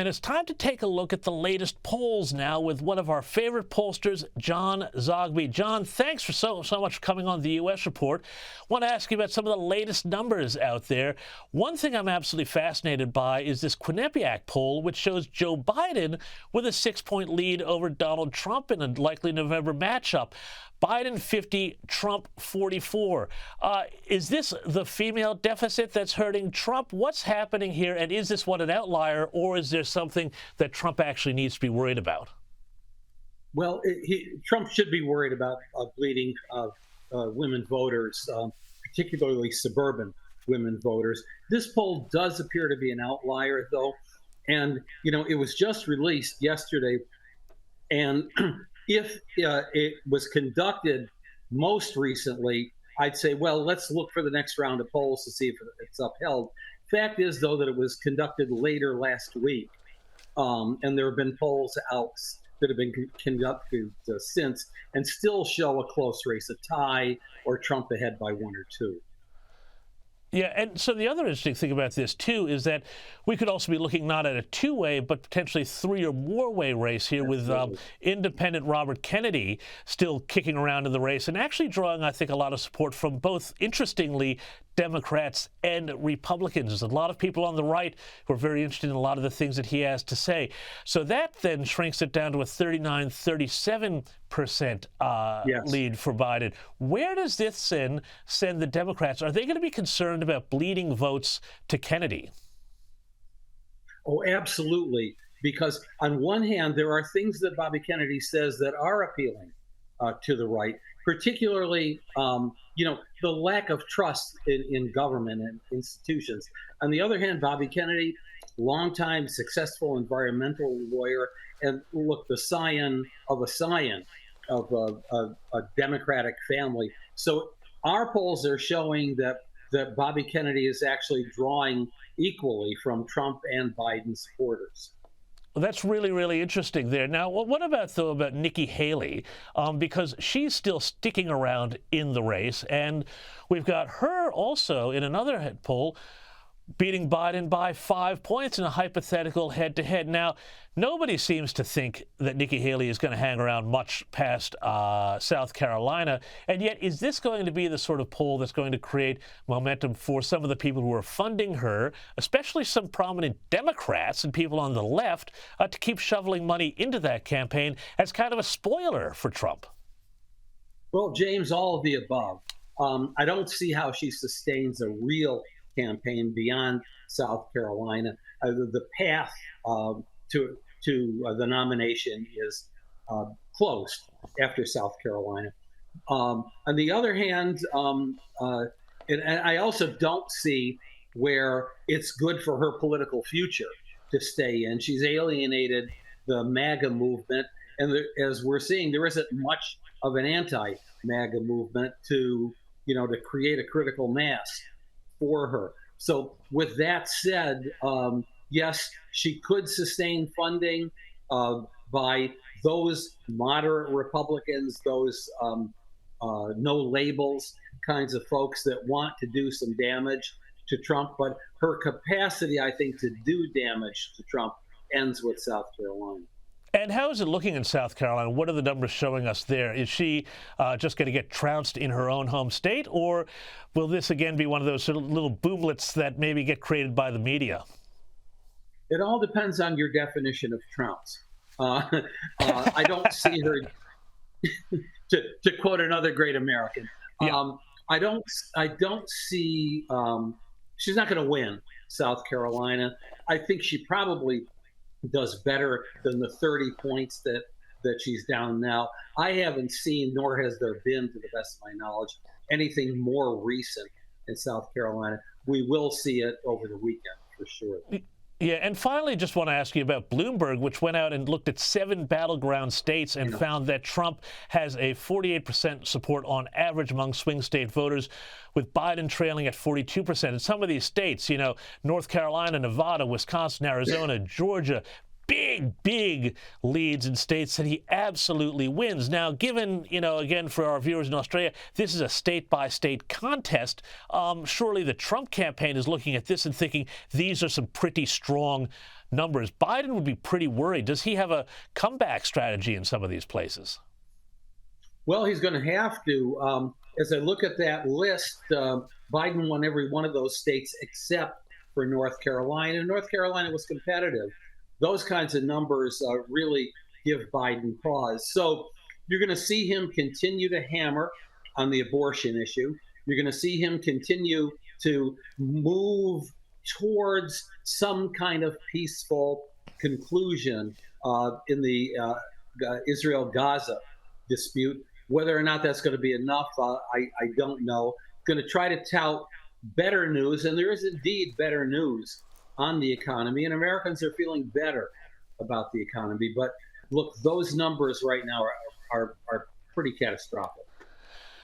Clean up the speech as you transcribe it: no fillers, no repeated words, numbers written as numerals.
And it's time to take a look at the latest polls now with one of our favorite pollsters, John Zogby. John, thanks for so much for coming on the U.S. Report. I want to ask you about some of the latest numbers out there. One thing I'm absolutely fascinated by is this Quinnipiac poll, which shows Joe Biden with a 6-point lead over Donald Trump in a likely November matchup. Biden 50, Trump 44. Is this the female deficit that's hurting Trump? What's happening here? And is this an outlier, or is there something that Trump actually needs to be worried about? Well, Trump should be worried about bleeding women voters, particularly suburban women voters. This poll does appear to be an outlier, though. And, it was just released yesterday. And if it was conducted most recently, I'd say, well, let's look for the next round of polls to see if it's upheld. Fact is, though, that it was conducted later last week, and there have been polls out that have been conducted since and still show a close race, a tie, or Trump ahead by 1 or 2. Yeah, and so the other interesting thing about this, too, is that we could also be looking not at a two-way, but potentially 3 or more way race here. Absolutely. With independent Robert Kennedy still kicking around in the race and actually drawing, I think, a lot of support from both, interestingly, Democrats and Republicans. There's a lot of people on the right who are very interested in a lot of the things that he has to say. So that then shrinks it down to a 39-37% lead for Biden. Where does this send the Democrats? Are they going to be concerned about bleeding votes to Kennedy? Oh, absolutely. Because on one hand, there are things that Bobby Kennedy says that are appealing to the right, particularly, the lack of trust in government and institutions. On the other hand, Bobby Kennedy, longtime successful environmental lawyer, and look, the scion of a Democratic family. So our polls are showing that Bobby Kennedy is actually drawing equally from Trump and Biden supporters. Well, that's really, really interesting there. Now, what about Nikki Haley? Because she's still sticking around in the race, and we've got her also in another poll beating Biden by 5 points in a hypothetical head-to-head. Now, nobody seems to think that Nikki Haley is going to hang around much past South Carolina, and yet is this going to be the sort of poll that's going to create momentum for some of the people who are funding her, especially some prominent Democrats and people on the left, to keep shoveling money into that campaign as kind of a spoiler for Trump? Well, James, all of the above. I don't see how she sustains a real campaign beyond South Carolina. The path to the nomination is closed after South Carolina. On the other hand, and I also don't see where it's good for her political future to stay in. She's alienated the MAGA movement, and as we're seeing, there isn't much of an anti-MAGA movement to create a critical mass for her. So with that said, yes, she could sustain funding by those moderate Republicans, those no labels kinds of folks that want to do some damage to Trump. But her capacity, I think, to do damage to Trump ends with South Carolina. And how is it looking in South Carolina? What are the numbers showing us there? Is she just going to get trounced in her own home state, or will this again be one of those sort of little boomlets that maybe get created by the media? It all depends on your definition of trounce. I don't see her, to quote another great American. Yeah. I don't see. She's not going to win South Carolina. I think she probably does better than the 30 points that she's down now. I haven't seen, nor has there been, to the best of my knowledge, anything more recent in South Carolina. We will see it over the weekend for sure. Yeah, and finally, just want to ask you about Bloomberg, which went out and looked at 7 battleground states and found that Trump has a 48% support on average among swing state voters, with Biden trailing at 42%. In some of these states, North Carolina, Nevada, Wisconsin, Arizona, Georgia, great big leads in states that he absolutely wins. Now, given, again, for our viewers in Australia, this is a state-by-state contest, surely the Trump campaign is looking at this and thinking these are some pretty strong numbers. Biden would be pretty worried. Does he have a comeback strategy in some of these places? Well, he's going to have to. As I look at that list, Biden won every one of those states except for North Carolina. North Carolina was competitive. Those kinds of numbers really give Biden pause. So you're going to see him continue to hammer on the abortion issue. You're going to see him continue to move towards some kind of peaceful conclusion in the Israel-Gaza dispute. Whether or not that's going to be enough, I don't know. Going to try to tout better news, and there is indeed better news on the economy, and Americans are feeling better about the economy. But look, those numbers right now are pretty catastrophic.